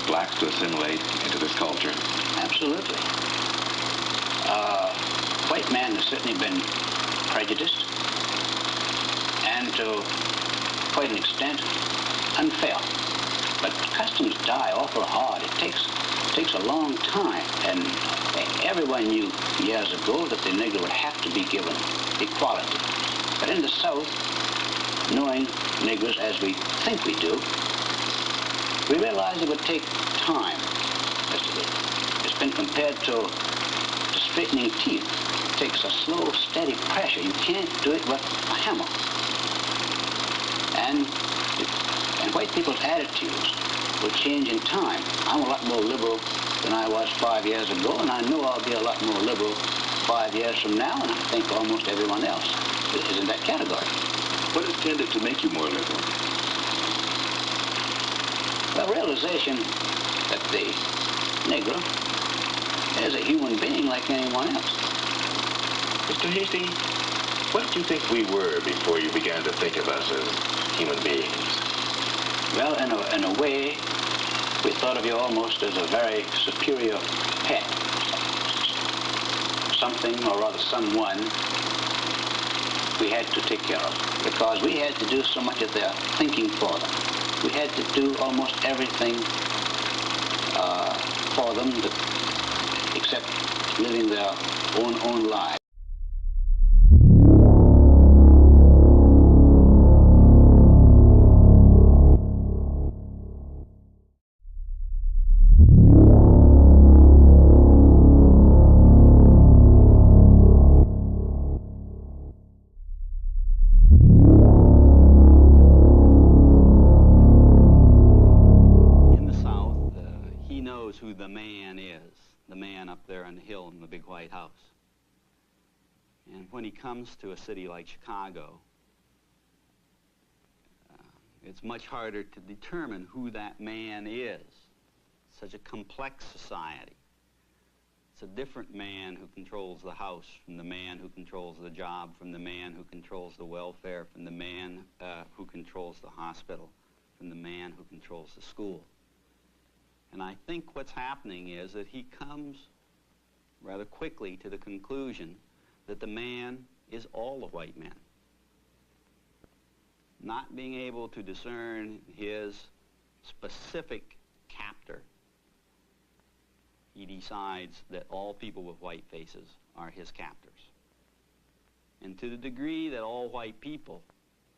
blacks to assimilate into this culture? Absolutely. White man has certainly been prejudiced and to quite an extent unfair. But customs die awful hard. It takes a long time, and everyone knew years ago that the Negro would have to be given equality. But in the South, knowing Negroes as we think we do, we realize it would take time. It's been compared to straightening teeth. It takes a slow, steady pressure. You can't do it with a hammer. And white people's attitudes will change in time. I'm a lot more liberal than I was 5 years ago, and I know I'll be a lot more liberal 5 years from now, and I think almost everyone else is in that category. What has tended to make you more liberal? The realization that the Negro is a human being like anyone else. Mr. Hasty, what did you think we were before you began to think of us as human beings? Well, in a way, we thought of you almost as a very superior pet. Something, or rather someone, we had to take care of, because we had to do so much of their thinking for them. We had to do almost everything for them except living their own lives. Who the man is, the man up there on the hill in the big white house. And when he comes to a city like Chicago, it's much harder to determine who that man is. Such a complex society. It's a different man who controls the house from the man who controls the job, from the man who controls the welfare, from the man who controls the hospital, from the man who controls the school. And I think what's happening is that he comes rather quickly to the conclusion that the man is all the white men. Not being able to discern his specific captor, he decides that all people with white faces are his captors. And to the degree that all white people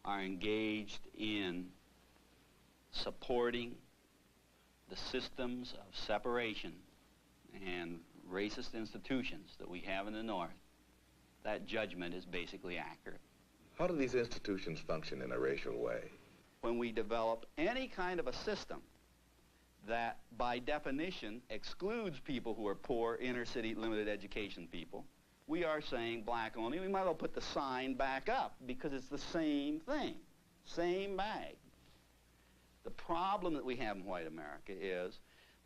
are engaged in supporting the systems of separation and racist institutions that we have in the North, that judgment is basically accurate. How do these institutions function in a racial way? When we develop any kind of a system that by definition excludes people who are poor, inner city, limited education people, we are saying black only. We might as well put the sign back up because it's the same thing, same bag. The problem that we have in white America is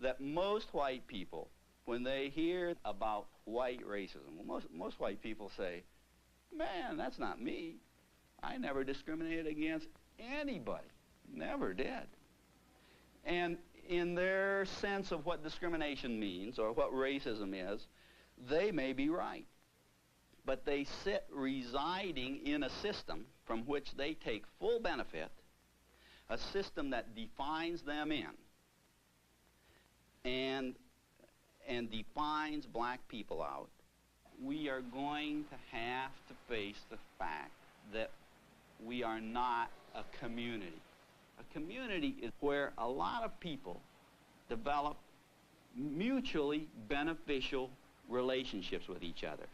that most white people, when they hear about white racism, most white people say, man, that's not me. I never discriminated against anybody. Never did. And in their sense of what discrimination means or what racism is, they may be right. But they sit residing in a system from which they take full benefit, a system that defines them in and defines black people out. We are going to have to face the fact that we are not a community. A community is where a lot of people develop mutually beneficial relationships with each other.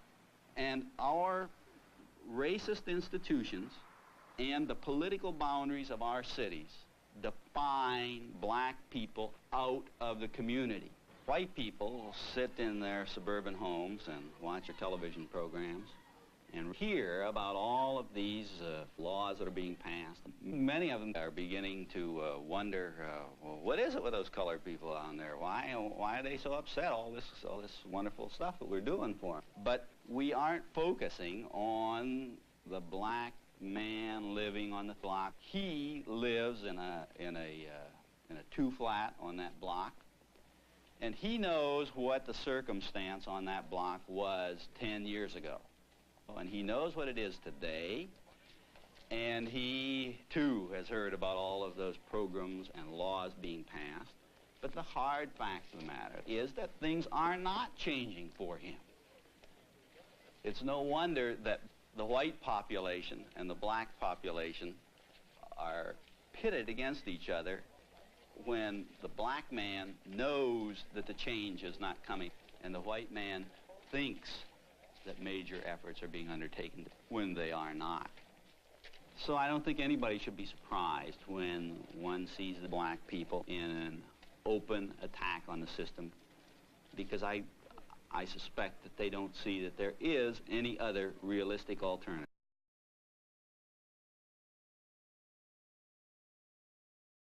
And our racist institutions and the political boundaries of our cities define black people out of the community. White people sit in their suburban homes and watch their television programs and hear about all of these laws that are being passed. Many of them are beginning to wonder, well, what is it with those colored people down there? Why are they so upset, all this wonderful stuff that we're doing for them? But we aren't focusing on the black man living on the block. He lives in a two-flat on that block And he knows what the circumstance on that block was 10 years ago. And he knows what it is today. And he, too, has heard about all of those programs and laws being passed. But the hard fact of the matter is that things are not changing for him. It's no wonder that the white population and the black population are pitted against each other when the black man knows that the change is not coming and the white man thinks that major efforts are being undertaken when they are not. So I don't think anybody should be surprised when one sees the black people in an open attack on the system, because I suspect that they don't see that there is any other realistic alternative.